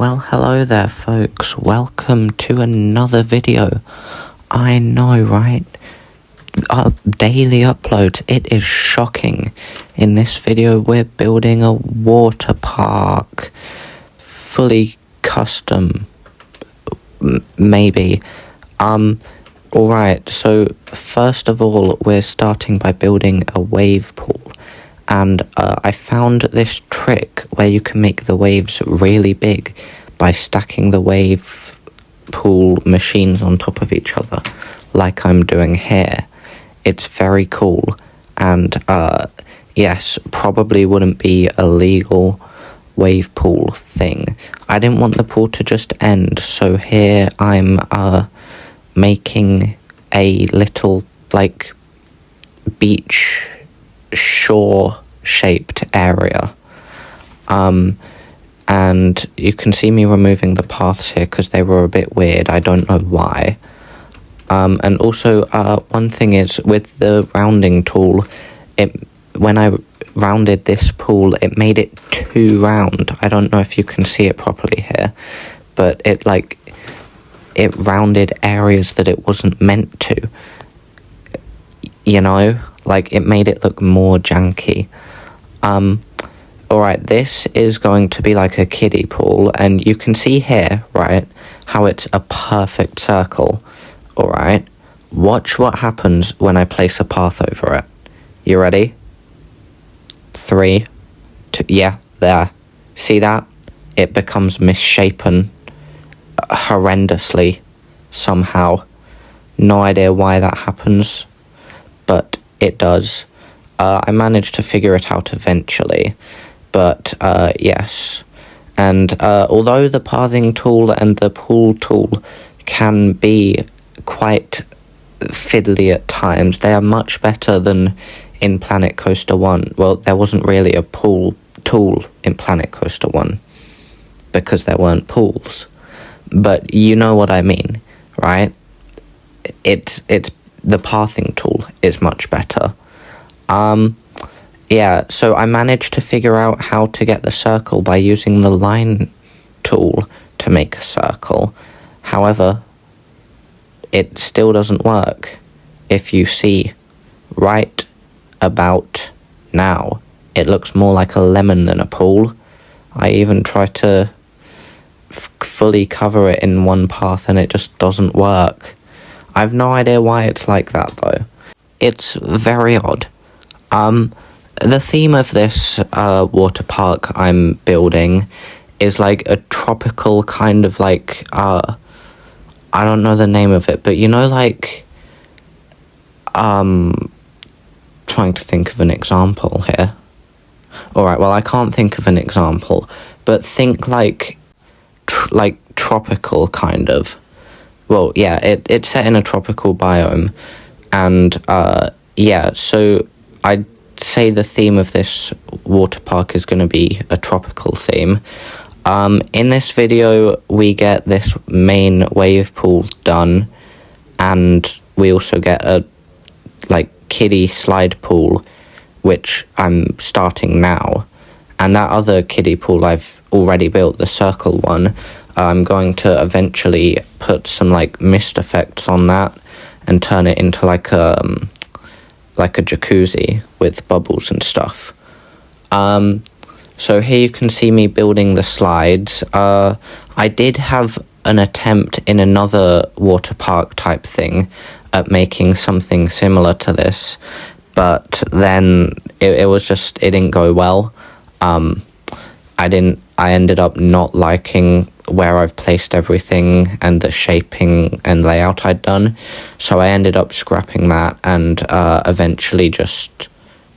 Well, hello there, folks. Welcome to another video. I know, right? Daily uploads. It is shocking. In this video, we're building a water park. Fully custom. Maybe. Alright, so first of all, we're starting by building a wave pool. And I found this trick where you can make the waves really big by stacking the wave pool machines on top of each other, like I'm doing here. It's very cool, and yes, probably wouldn't be a legal wave pool thing. I didn't want the pool to just end, so here I'm making a little, like, beach shore shaped area, and you can see me removing the paths here because they were a bit weird. I don't know why. And also one thing is, with the rounding tool, when I rounded this pool, it made it too round. I don't know if you can see it properly here, but it rounded areas that it wasn't meant to, you know, like it made it look more janky. Alright, this is going to be like a kiddie pool, and you can see here, right, how it's a perfect circle. Alright, watch what happens when I place a path over it. You ready? 3, 2, yeah, there. See that? It becomes misshapen horrendously somehow. No idea why that happens, but it does. I managed to figure it out eventually, but yes. And although the pathing tool and the pool tool can be quite fiddly at times, they are much better than in Planet Coaster 1. Well, there wasn't really a pool tool in Planet Coaster 1 because there weren't pools. But you know what I mean, right? It's the pathing tool is much better. Yeah, so I managed to figure out how to get the circle by using the line tool to make a circle. However, it still doesn't work. If you see right about now, it looks more like a lemon than a pool. I even tried to fully cover it in one path and it just doesn't work. I've no idea why it's like that though. It's very odd. The theme of this water park I'm building is like a tropical kind of like, I don't know the name of it, but you know, like, trying to think of an example here. Alright, well, I can't think of an example, but think like tropical kind of. Well, yeah, it's set in a tropical biome, and yeah, so I'd say the theme of this water park is going to be a tropical theme. In this video, we get this main wave pool done, and we also get a kiddie slide pool, which I'm starting now. And that other kiddie pool I've already built, the circle one, I'm going to eventually put some mist effects on that and turn it into like a jacuzzi with bubbles and stuff. So here you can see me building the slides. I did have an attempt in another water park type thing at making something similar to this, but then it didn't go well. I ended up not liking where I've placed everything and the shaping and layout I'd done, so I ended up scrapping that and eventually just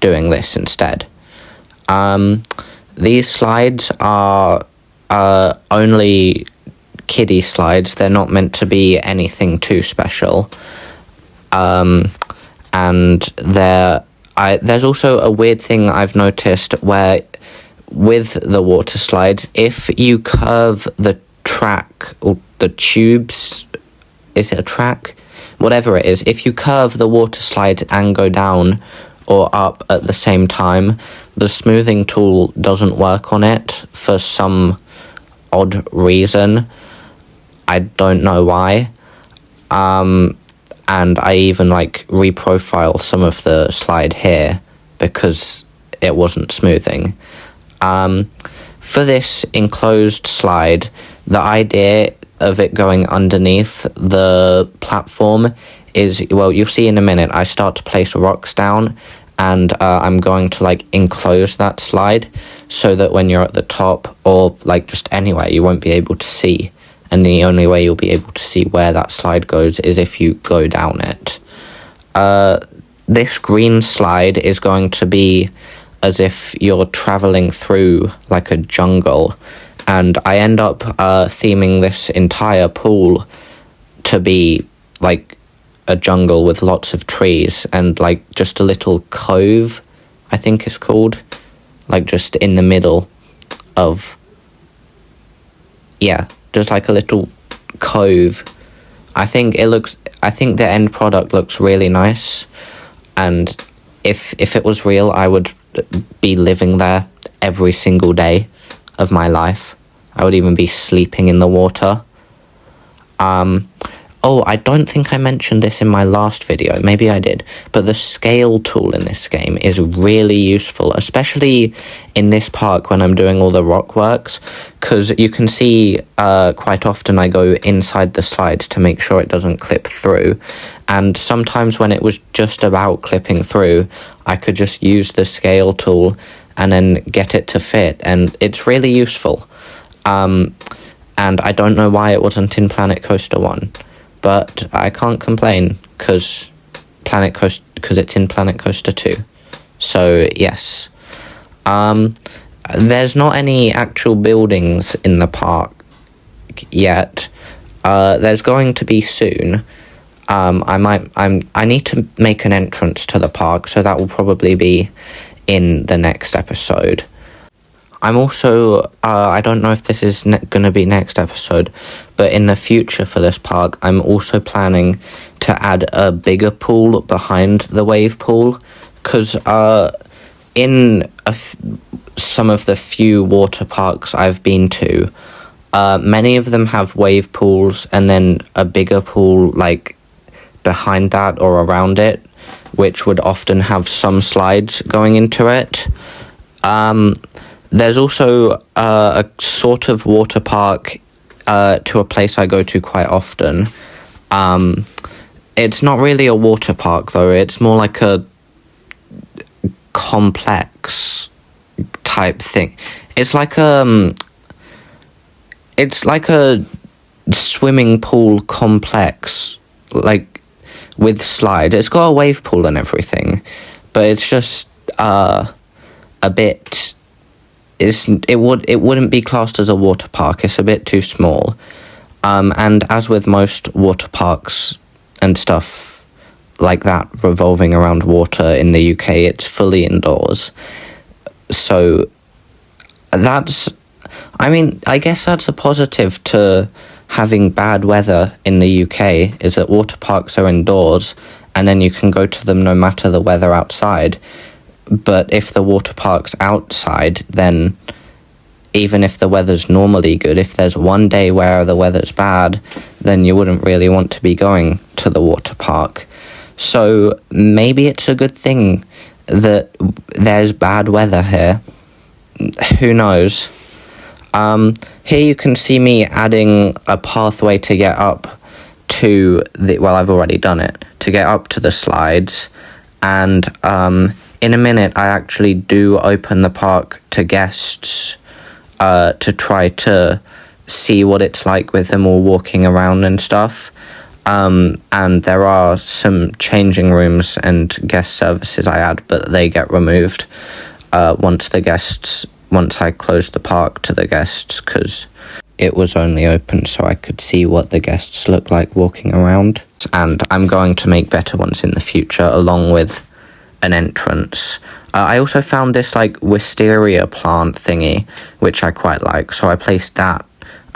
doing this instead. These slides are only kiddie slides. They're not meant to be anything too special. And there's also a weird thing I've noticed where with the water slides, if you curve the track or the tubes, is it a track? Whatever it is, if you curve the water slide and go down or up at the same time, the smoothing tool doesn't work on it for some odd reason. I don't know why. And I even like reprofile some of the slide here because it wasn't smoothing. For this enclosed slide, the idea of it going underneath the platform is, well, you'll see in a minute, I start to place rocks down, and I'm going to like enclose that slide so that when you're at the top or like just anywhere, you won't be able to see. And the only way you'll be able to see where that slide goes is if you go down it. This green slide is going to be as if you're traveling through like a jungle, and I end up theming this entire pool to be like a jungle with lots of trees and like just a little cove, I think it's called, like just in the middle of, yeah, just like a little cove. I think the end product looks really nice, and if it was real, I would be living there every single day of my life. I would even be sleeping in the water. Oh, I don't think I mentioned this in my last video. Maybe I did. But the scale tool in this game is really useful, especially in this park when I'm doing all the rock works, because you can see quite often I go inside the slide to make sure it doesn't clip through. And sometimes when it was just about clipping through, I could just use the scale tool and then get it to fit. And it's really useful. And I don't know why it wasn't in Planet Coaster 1. But I can't complain because it's in Planet Coaster 2. So yes, there's not any actual buildings in the park yet. There's going to be soon. I need to make an entrance to the park, so that will probably be in the next episode. I'm also, I don't know if this is going to be next episode, but in the future for this park, I'm also planning to add a bigger pool behind the wave pool, because in some of the few water parks I've been to, many of them have wave pools and then a bigger pool like behind that or around it, which would often have some slides going into it. There's also a sort of water park to a place I go to quite often. It's not really a water park though, it's more like a complex type thing. It's like a swimming pool complex, like with slides. It's got a wave pool and everything, but it's just a bit. It wouldn't be classed as a water park. It's a bit too small. And as with most water parks and stuff like that revolving around water in the UK, it's fully indoors. So I guess that's a positive to having bad weather in the UK, is that water parks are indoors and then you can go to them no matter the weather outside. But if the water park's outside, then even if the weather's normally good, if there's one day where the weather's bad, then you wouldn't really want to be going to the water park. So maybe it's a good thing that there's bad weather here. Who knows? Here you can see me adding a pathway to get up to I've already done it, to get up to the slides. And in a minute, I actually do open the park to guests to try to see what it's like with them all walking around and stuff. And there are some changing rooms and guest services I add, but they get removed once I close the park to the guests, because it was only open so I could see what the guests look like walking around. And I'm going to make better ones in the future, along with an entrance. I also found this like wisteria plant thingy, which I quite like, so I placed that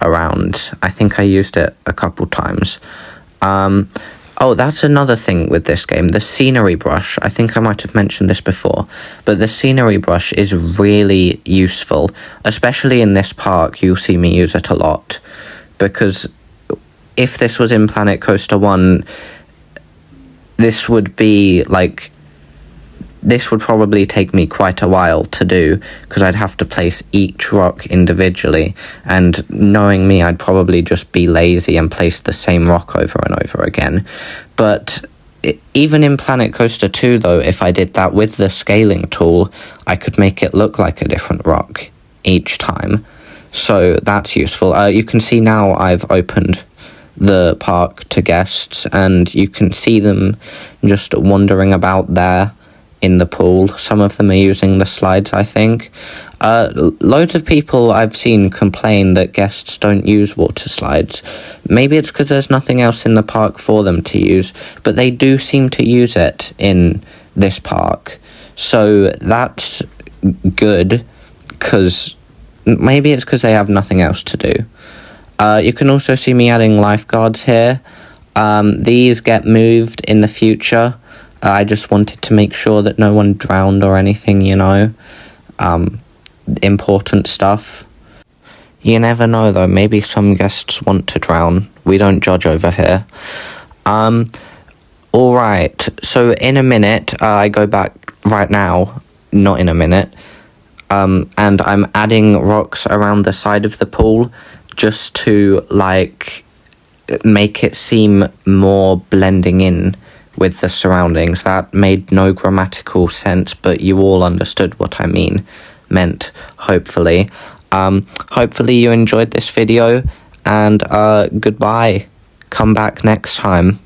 around. I think I used it a couple times. Oh, that's another thing with this game. The scenery brush, I think I might have mentioned this before, but the scenery brush is really useful. Especially in this park, you'll see me use it a lot. Because if this was in Planet Coaster 1, this would be like... This would probably take me quite a while to do, because I'd have to place each rock individually, and knowing me, I'd probably just be lazy and place the same rock over and over again. But even in Planet Coaster 2, though, if I did that with the scaling tool, I could make it look like a different rock each time. So that's useful. You can see now I've opened the park to guests, and you can see them just wandering about there in the pool. Some of them are using the slides, I think. Loads of people I've seen complain that guests don't use water slides. Maybe it's because there's nothing else in the park for them to use, but they do seem to use it in this park. So that's good, because maybe it's because they have nothing else to do. You can also see me adding lifeguards here. These get moved in the future. I just wanted to make sure that no one drowned or anything, you know. Important stuff. You never know, though. Maybe some guests want to drown. We don't judge over here. Alright, so in a minute, I go back right now. Not in a minute. And I'm adding rocks around the side of the pool just to, like, make it seem more blending in with the surroundings. That made no grammatical sense, but you all understood what I meant, hopefully. Hopefully you enjoyed this video, and goodbye. Come back next time.